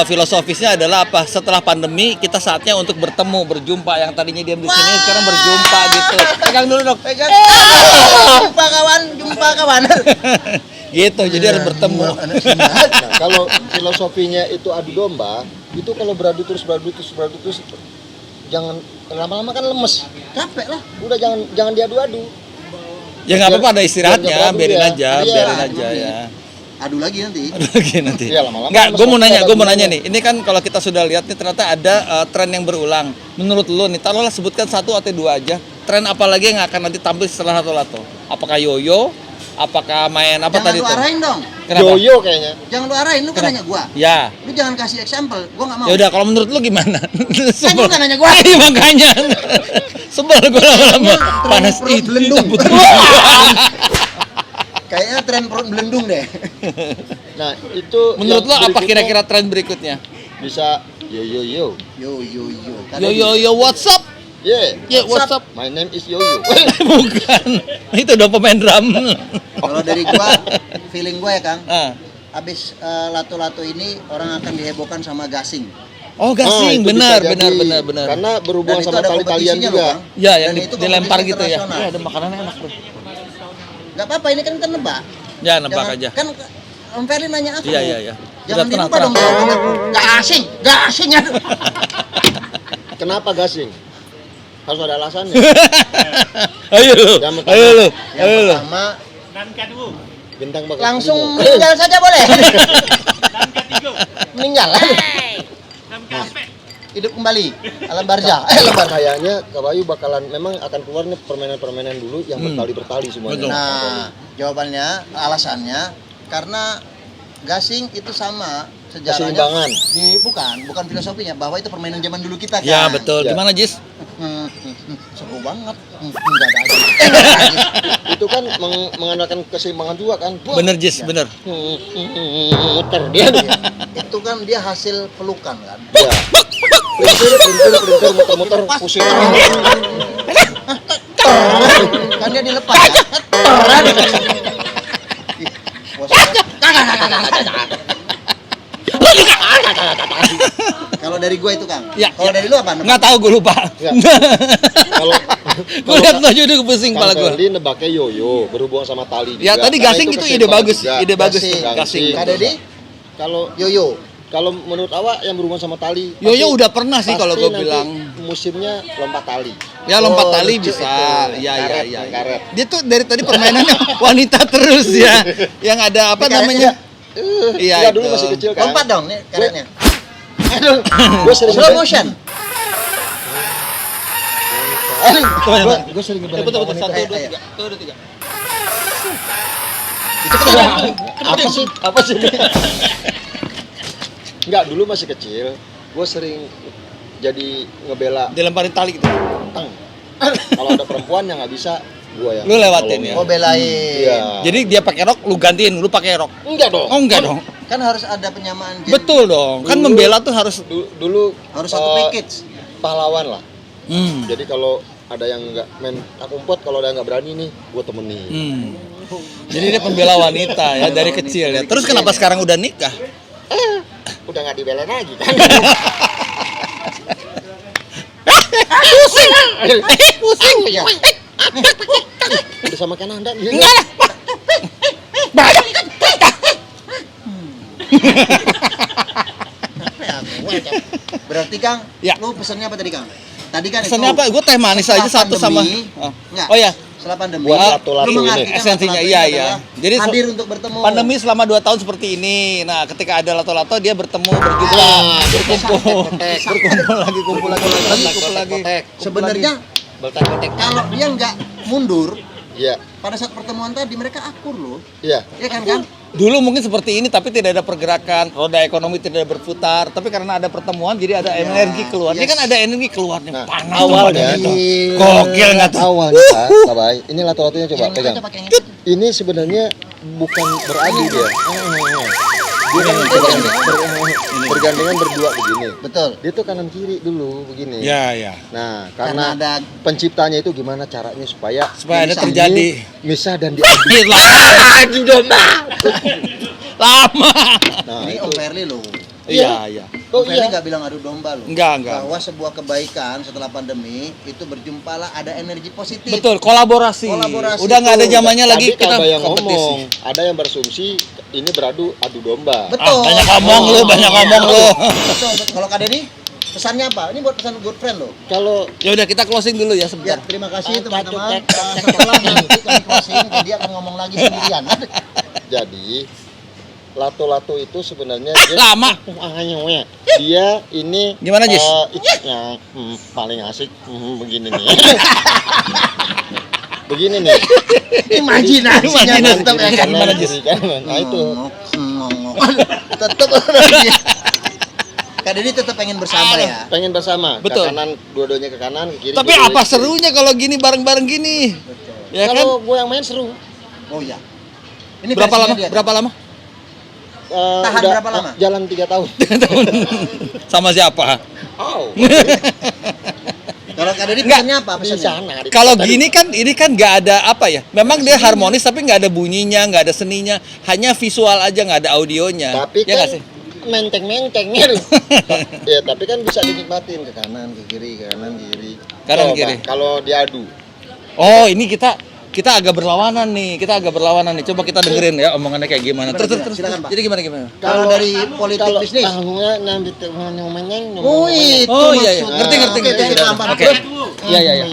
[SPEAKER 4] filosofisnya adalah apa? Setelah pandemi kita saatnya untuk bertemu, berjumpa. Yang tadinya diam di sini sekarang berjumpa gitu. Pegang dulu dong.
[SPEAKER 1] Pegang. Jumpa kawan.
[SPEAKER 4] Gitu, jadi harus bertemu.
[SPEAKER 3] Nah, kalau filosofinya itu adu domba, itu kalau beradu terus jangan lama-lama kan lemes.
[SPEAKER 1] Capek lah.
[SPEAKER 3] Udah jangan diadu-adu.
[SPEAKER 4] Ya nggak apa-apa, ada istirahatnya,
[SPEAKER 3] Biar
[SPEAKER 4] biarin
[SPEAKER 3] beradu
[SPEAKER 4] aja,
[SPEAKER 3] ya. Iya,
[SPEAKER 4] biarin aja ya.
[SPEAKER 1] Adu lagi nanti.
[SPEAKER 4] Lagi nanti.
[SPEAKER 3] Iya, lama-lama
[SPEAKER 4] Nggak, gue mau
[SPEAKER 3] masyarakat
[SPEAKER 4] nanya
[SPEAKER 3] ada
[SPEAKER 4] nih. Ini kan kalau kita sudah lihat nih ternyata ada tren yang berulang. Menurut lo nih, taruhlah sebutkan 1 atau 2 aja. Tren apa lagi yang akan nanti tampil setelah lato-lato? Apakah yoyo? Apakah main apa
[SPEAKER 1] Jangan
[SPEAKER 4] tadi
[SPEAKER 1] lu
[SPEAKER 4] tuh?
[SPEAKER 1] arahin dong.
[SPEAKER 4] Kenapa?
[SPEAKER 3] Yoyo kayaknya.
[SPEAKER 1] Jangan lu arahin, lu kan nanya gua.
[SPEAKER 4] Ya.
[SPEAKER 1] Lu jangan kasih example, gua nggak mau.
[SPEAKER 4] Ya udah, kalau menurut lu gimana?
[SPEAKER 1] Kan lu kan nanya gua.
[SPEAKER 4] Iya makanya. Sebel gue lama-lama.
[SPEAKER 1] Tren
[SPEAKER 4] Panas
[SPEAKER 1] perut
[SPEAKER 4] itu.
[SPEAKER 1] belendung. Kayaknya tren perut belendung deh.
[SPEAKER 3] Nah, itu
[SPEAKER 4] Menurut lo
[SPEAKER 3] yang
[SPEAKER 4] apa
[SPEAKER 3] berikutnya
[SPEAKER 4] kira-kira tren berikutnya?
[SPEAKER 3] bisa yo.
[SPEAKER 1] Yo. Karena
[SPEAKER 4] Yo, what's up?
[SPEAKER 3] Yeah.
[SPEAKER 4] Yeah, what's up?
[SPEAKER 3] My name is Yoyo.
[SPEAKER 4] Bukan. Itu udah pemain drum.
[SPEAKER 1] Kalau dari gua, feeling gua ya Kang,
[SPEAKER 4] Ah.
[SPEAKER 1] abis lato-lato ini orang akan dihebohkan sama gasing.
[SPEAKER 4] Oh, gasing,
[SPEAKER 3] itu
[SPEAKER 4] benar,
[SPEAKER 3] bisa
[SPEAKER 4] benar,
[SPEAKER 3] jadi.
[SPEAKER 4] benar, benar.
[SPEAKER 3] Karena
[SPEAKER 1] Dan
[SPEAKER 3] berhubungan
[SPEAKER 1] itu
[SPEAKER 3] sama
[SPEAKER 1] ada
[SPEAKER 3] tali-talian
[SPEAKER 1] kompetisinya loh,
[SPEAKER 3] juga.
[SPEAKER 1] Kang.
[SPEAKER 4] Ya, yang
[SPEAKER 1] Dan itu
[SPEAKER 4] dilempar
[SPEAKER 1] kompetisi
[SPEAKER 4] gitu ya.
[SPEAKER 1] internasional.
[SPEAKER 4] Ya, ada makanannya enak, Bro.
[SPEAKER 1] Gak apa-apa, ini kan kita nebak.
[SPEAKER 4] Ya, nebak
[SPEAKER 1] Jangan-
[SPEAKER 4] aja.
[SPEAKER 1] Kan Om Ferli nanya aku.
[SPEAKER 4] Iya.
[SPEAKER 1] Jangan
[SPEAKER 4] Udah,
[SPEAKER 1] dilupa dong jawaban aku. Gak asing. Aduh.
[SPEAKER 3] Kenapa gasing? Harus ada alasannya.
[SPEAKER 4] Ayo lu.
[SPEAKER 3] Yang pertama-
[SPEAKER 4] Ayo lu.
[SPEAKER 1] Yang
[SPEAKER 4] Ayo lu.
[SPEAKER 1] pertama,
[SPEAKER 3] Bintang bakat
[SPEAKER 1] langsung
[SPEAKER 3] limo.
[SPEAKER 1] meninggal saja boleh. Meninggal. Hidup kembali. Alam barza. Alam barza.
[SPEAKER 3] Kayaknya Kabayu bakalan memang akan keluar nih permainan-permainan dulu yang bertali-bertali semuanya.
[SPEAKER 1] Nah, jawabannya, alasannya karena gasing itu sama sejarahnya
[SPEAKER 3] Keseimbangan.
[SPEAKER 1] bukan filosofinya, bahwa itu permainan zaman dulu kita kan.
[SPEAKER 4] Ya betul.
[SPEAKER 3] Ya.
[SPEAKER 4] Gimana Jis?
[SPEAKER 1] Seru banget. Enggak ada aja.
[SPEAKER 3] Itu kan mengandalkan keseimbangan juga kan.
[SPEAKER 4] Bener Jis, bener.
[SPEAKER 3] Muter dia.
[SPEAKER 1] Itu kan dia hasil pelukan kan.
[SPEAKER 3] Ya. Pelintir, muter-muter, pusing.
[SPEAKER 1] Kan dia dilepas kan. Kalau dari gue itu Kang.
[SPEAKER 4] Ya,
[SPEAKER 1] Kalau
[SPEAKER 4] ya.
[SPEAKER 1] dari lu apa?
[SPEAKER 4] Nggak tahu, gue lupa.
[SPEAKER 3] Ya. Kalau
[SPEAKER 4] Gue lihat lo aja udah pusing
[SPEAKER 3] Kang
[SPEAKER 4] kepala gue.
[SPEAKER 3] Ferdi nebaknya yoyo berhubungan sama tali
[SPEAKER 4] Ya
[SPEAKER 3] juga.
[SPEAKER 4] tadi
[SPEAKER 3] Karena
[SPEAKER 4] gasing itu ide
[SPEAKER 3] keseimbangan
[SPEAKER 4] bagus,
[SPEAKER 3] juga.
[SPEAKER 4] ide bagus tuh,
[SPEAKER 1] Gasing.
[SPEAKER 4] gasing.
[SPEAKER 1] Kak Dedi,
[SPEAKER 3] Kalau
[SPEAKER 1] yoyo.
[SPEAKER 3] menurut awak yang berhubungan sama tali.
[SPEAKER 4] Yoyo
[SPEAKER 3] pasti-
[SPEAKER 4] udah pernah sih kalau
[SPEAKER 3] pasti
[SPEAKER 4] gue
[SPEAKER 3] nanti
[SPEAKER 4] bilang.
[SPEAKER 3] musimnya lompat tali.
[SPEAKER 4] Ya lompat
[SPEAKER 1] Oh,
[SPEAKER 4] tali
[SPEAKER 1] lucu
[SPEAKER 4] bisa.
[SPEAKER 3] itu.
[SPEAKER 4] Iya,
[SPEAKER 3] Karet,
[SPEAKER 4] iya.
[SPEAKER 3] karet.
[SPEAKER 4] Dia tuh dari tadi permainannya wanita terus ya. Yang ada apa
[SPEAKER 1] Ini
[SPEAKER 4] namanya? Iya,
[SPEAKER 3] Iya dulu
[SPEAKER 4] itu.
[SPEAKER 3] masih kecil kan.
[SPEAKER 1] Lompat dong nih karetnya.
[SPEAKER 3] Gue sering
[SPEAKER 1] Slow motion.
[SPEAKER 3] Gue sering ngebelain
[SPEAKER 4] Betul,
[SPEAKER 3] wanita.
[SPEAKER 4] 1, 2,
[SPEAKER 1] Ayo.
[SPEAKER 4] 3. 1, 2, 3.
[SPEAKER 3] Apa sih? Enggak, dulu masih kecil. Gue sering jadi ngebela
[SPEAKER 4] Dilemparin tali gitu.
[SPEAKER 3] teng. Kalau ada perempuan yang nggak bisa, gue yang
[SPEAKER 4] Lu lewatin
[SPEAKER 3] tolongin.
[SPEAKER 4] ya?
[SPEAKER 1] Oh belain.
[SPEAKER 3] Iya.
[SPEAKER 4] Jadi dia pakai rok, lu gantiin, lu pakai rok.
[SPEAKER 3] Enggak dong.
[SPEAKER 4] Oh enggak dong.
[SPEAKER 1] Kan harus ada penyamaan gender.
[SPEAKER 4] Betul dong. Kan
[SPEAKER 3] Dulu-
[SPEAKER 4] membela tuh harus
[SPEAKER 3] Dulu
[SPEAKER 1] Harus satu package.
[SPEAKER 3] pahlawan lah.
[SPEAKER 4] hmm.
[SPEAKER 3] Jadi kalau ada yang nggak main tak umpet, kalau ada yang nggak berani nih, gue temenin.
[SPEAKER 4] Hmm. Jadi dia pembela wanita ya dari kecil ya. Terus kenapa sekarang udah nikah?
[SPEAKER 3] Udah nggak dibela lagi kan?
[SPEAKER 4] Pusing. Pusing.
[SPEAKER 3] Ya. Udah sama kan anda?
[SPEAKER 4] Enggak lah.
[SPEAKER 1] Berarti Kang,
[SPEAKER 4] Ya.
[SPEAKER 1] lu pesannya apa tadi Kang? Tadi kan
[SPEAKER 4] Pesannya
[SPEAKER 1] itu
[SPEAKER 4] apa? Gue teh manis aja
[SPEAKER 1] setelah
[SPEAKER 4] satu sama.
[SPEAKER 1] pandemi, enggak.
[SPEAKER 4] Oh ya.
[SPEAKER 1] Setelah pandemi,
[SPEAKER 3] Buat
[SPEAKER 1] lu
[SPEAKER 3] lato-lato ini.
[SPEAKER 1] mengartikan
[SPEAKER 4] Esensinya,
[SPEAKER 1] lato-lato
[SPEAKER 4] iya,
[SPEAKER 1] ini
[SPEAKER 4] iya.
[SPEAKER 1] adalah
[SPEAKER 4] Jadi
[SPEAKER 1] hadir untuk bertemu.
[SPEAKER 4] Pandemi selama 2 tahun seperti ini. Nah, ketika ada lato-lato dia bertemu, berjumpa, berkumpul, kumpul lagi.
[SPEAKER 1] Sebenarnya
[SPEAKER 3] Beltek-beltek.
[SPEAKER 1] kalau dia nggak mundur,
[SPEAKER 3] Iya,
[SPEAKER 1] pada saat pertemuan tadi mereka akur loh.
[SPEAKER 3] iya.
[SPEAKER 1] Iya kan kan?
[SPEAKER 4] Dulu mungkin seperti ini tapi tidak ada pergerakan, roda ekonomi tidak berputar, tapi karena ada pertemuan jadi ada energi keluar. Ini
[SPEAKER 1] yes.
[SPEAKER 4] kan ada energi keluar nih,
[SPEAKER 3] Nah,
[SPEAKER 4] panas
[SPEAKER 3] awalnya
[SPEAKER 4] tuh. Gokil nggak tuh?
[SPEAKER 3] Awalnya Pak Bay, ini lato-latonya coba
[SPEAKER 1] Yang
[SPEAKER 3] pegang.
[SPEAKER 1] aja pakai yang itu.
[SPEAKER 3] Ini sebenarnya bukan beradu dia. Dia kan bergandengan berdua begini.
[SPEAKER 1] Betul.
[SPEAKER 3] Dia tuh kanan kiri dulu begini.
[SPEAKER 4] Ya, ya.
[SPEAKER 3] Nah,
[SPEAKER 1] Karena
[SPEAKER 3] karena
[SPEAKER 1] ada
[SPEAKER 3] penciptanya itu gimana caranya supaya
[SPEAKER 4] Supaya ada
[SPEAKER 1] Misah.
[SPEAKER 4] terjadi.
[SPEAKER 3] misah dan diadu.
[SPEAKER 4] Adu domba. Lama.
[SPEAKER 3] Nah,
[SPEAKER 1] ini
[SPEAKER 3] itu.
[SPEAKER 1] Om Perli loh.
[SPEAKER 4] Iya, iya.
[SPEAKER 3] Oh
[SPEAKER 1] Om Perli
[SPEAKER 3] iya.
[SPEAKER 1] nggak bilang adu domba loh.
[SPEAKER 4] Enggak.
[SPEAKER 1] Bahwa sebuah kebaikan setelah pandemi itu berjumpalah ada energi positif.
[SPEAKER 4] Betul, kolaborasi.
[SPEAKER 1] Kolaborasi
[SPEAKER 4] Udah nggak ada
[SPEAKER 1] tuh.
[SPEAKER 4] zamannya lagi
[SPEAKER 3] Tadi
[SPEAKER 4] kita
[SPEAKER 3] ada yang
[SPEAKER 4] kompetisi.
[SPEAKER 3] ngomong, ada yang berasumsi ini beradu adu domba.
[SPEAKER 1] Betul.
[SPEAKER 4] Banyak ngomong lu, banyak ngomong lu.
[SPEAKER 1] Betul, betul. Kalau Kak Denny, pesannya apa? Ini buat pesan good friend loh.
[SPEAKER 3] Kalau
[SPEAKER 4] Ya udah kita closing dulu ya
[SPEAKER 1] Ya,
[SPEAKER 4] sebentar.
[SPEAKER 1] terima kasih teman-teman. Setelah nanti kami closing, dia akan ngomong lagi sendirian.
[SPEAKER 3] jadi lato-lato itu sebenarnya dia
[SPEAKER 4] Lama.
[SPEAKER 3] dia ini
[SPEAKER 4] Gimana, Jis?
[SPEAKER 3] Yang paling asik begini nih. Begini nih.
[SPEAKER 1] Imajinasinya
[SPEAKER 4] Imajinasi.
[SPEAKER 1] tetap ya kan.
[SPEAKER 4] Gimana, Jis?
[SPEAKER 3] Nah itu.
[SPEAKER 1] Tetap Kak Denny tetap pengen bersama ya.
[SPEAKER 3] Pengen bersama.
[SPEAKER 4] Betul.
[SPEAKER 3] Ke kanan, dua-duanya ke kanan, ke kiri.
[SPEAKER 4] Tapi
[SPEAKER 3] dua-duanya
[SPEAKER 4] apa
[SPEAKER 3] ke kiri.
[SPEAKER 4] serunya kalau gini bareng-bareng gini? Ya kan?
[SPEAKER 3] Kalau gue yang main seru.
[SPEAKER 1] Oh iya. Ini
[SPEAKER 4] Berapa
[SPEAKER 1] versinya
[SPEAKER 4] lama?
[SPEAKER 1] dia.
[SPEAKER 4] Berapa lama?
[SPEAKER 1] Tahan berapa lama?
[SPEAKER 3] Jalan 3 tahun.
[SPEAKER 4] Sama siapa?
[SPEAKER 3] Oh.
[SPEAKER 1] Kalau Kak Denny
[SPEAKER 4] Enggak.
[SPEAKER 1] pesannya apa
[SPEAKER 3] Di
[SPEAKER 1] pesannya?
[SPEAKER 3] sana.
[SPEAKER 4] Kalau gini kan ini kan nggak ada apa ya? Memang dia harmonis tapi nggak ada bunyinya, nggak ada seninya, hanya visual aja nggak ada audionya.
[SPEAKER 3] Tapi
[SPEAKER 4] ya
[SPEAKER 3] kan
[SPEAKER 4] nggak sih?
[SPEAKER 3] menteng-menteng ya, tapi kan bisa dinikmatin ke kanan, ke kiri, ke kanan, kiri.
[SPEAKER 4] Kanan,
[SPEAKER 3] Coba,
[SPEAKER 4] kiri.
[SPEAKER 3] Kalau diadu.
[SPEAKER 4] Oh ini kita agak berlawanan nih, Coba kita dengerin ya omongannya kayak gimana. Terus.
[SPEAKER 1] Silakan, Pak.
[SPEAKER 4] Jadi gimana?
[SPEAKER 1] Kalau dari politik bisnis. Oh, itu
[SPEAKER 4] Oh iya, iya.
[SPEAKER 1] maksudnya.
[SPEAKER 4] Ngerti.
[SPEAKER 1] Oke, gampang.
[SPEAKER 4] Oke. Iya.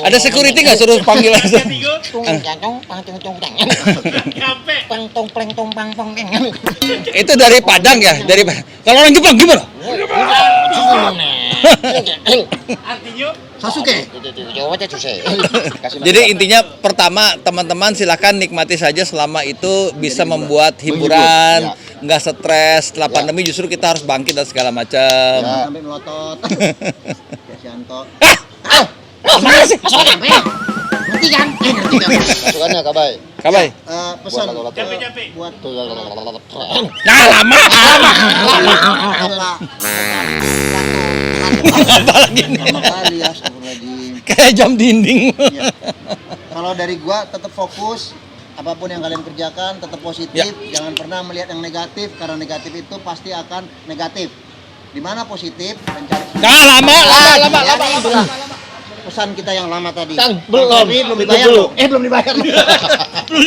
[SPEAKER 4] Ada security nggak suruh panggil langsung? Itu dari Padang ya? Kalau orang Jepang gimana?
[SPEAKER 1] Sasuke.
[SPEAKER 4] Jadi intinya pertama teman-teman silahkan nikmati saja selama itu bisa membuat hiburan, nggak stres. Setelah pandemi justru kita harus bangkit dan segala macam.
[SPEAKER 1] Sampai melotot. Sianto.
[SPEAKER 4] Mana sih?
[SPEAKER 1] Ngerti kan? Ngerti kan?
[SPEAKER 3] Masukannya Kabai.
[SPEAKER 4] Kabai.
[SPEAKER 1] Pesan
[SPEAKER 3] Buat
[SPEAKER 1] buat
[SPEAKER 4] Nah, lama. Apalagi nih.
[SPEAKER 1] Kali ya, astagfirullahaladzim.
[SPEAKER 4] Kayak jam dinding.
[SPEAKER 1] Ya. Kalau dari gua tetap fokus, apapun yang kalian kerjakan tetap positif, jangan pernah melihat yang negatif karena negatif itu pasti akan negatif. Di mana positif dan cari.
[SPEAKER 4] Nah, lama.
[SPEAKER 1] Pesan kita yang lama tadi.
[SPEAKER 3] belum
[SPEAKER 1] dibayar loh. Belum dibayar.
[SPEAKER 4] belum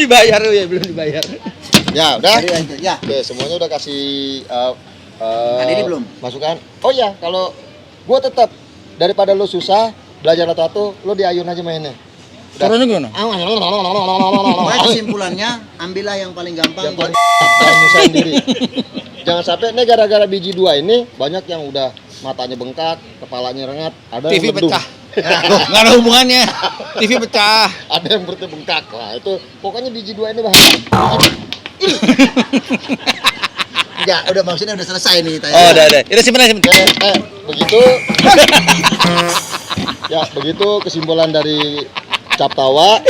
[SPEAKER 4] dibayar.
[SPEAKER 3] Ya, udah.
[SPEAKER 1] Jadi itu ya.
[SPEAKER 3] Oke, semuanya udah kasih
[SPEAKER 1] Ini belum.
[SPEAKER 3] masukan. Oh iya, kalau gua tetap daripada lu susah belajar lato-lato, lu di ayun aja mainnya.
[SPEAKER 4] Caranya gimana?
[SPEAKER 1] Pokoknya kesimpulannya, ambillah yang paling gampang.
[SPEAKER 3] Jangan nyusahin diri. Jangan sampai nih gara-gara biji 2 ini banyak yang udah matanya bengkak, kepalanya rengat, ada
[SPEAKER 4] TV
[SPEAKER 3] yang mendung.
[SPEAKER 4] pecah. Nggak ada hubungannya. TV pecah.
[SPEAKER 3] Ada yang berarti bengkak. Nah, itu pokoknya biji 2 ini bahaya.
[SPEAKER 1] Ya, udah maksudnya udah selesai nih tanya.
[SPEAKER 4] Oh, udah. Itu simpen.
[SPEAKER 3] Begitu. Ya, begitu kesimpulan dari Cap Tawa.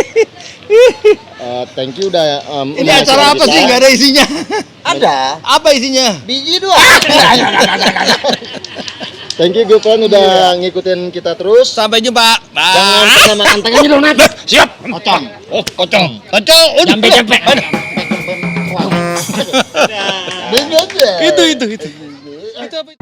[SPEAKER 3] Thank you udah
[SPEAKER 4] Ini acara apa sih? Nggak ada isinya.
[SPEAKER 1] Ada.
[SPEAKER 4] Apa isinya?
[SPEAKER 1] Biji 2.
[SPEAKER 3] Thank you Gufran udah ngikutin kita terus.
[SPEAKER 4] Sampai jumpa.
[SPEAKER 3] Jangan pernah makan tangannya dong, Nat.
[SPEAKER 4] Siap.
[SPEAKER 1] Kocong.
[SPEAKER 4] Oh, kocong. Sampai capek.
[SPEAKER 1] Beda aja.
[SPEAKER 4] Itu apa?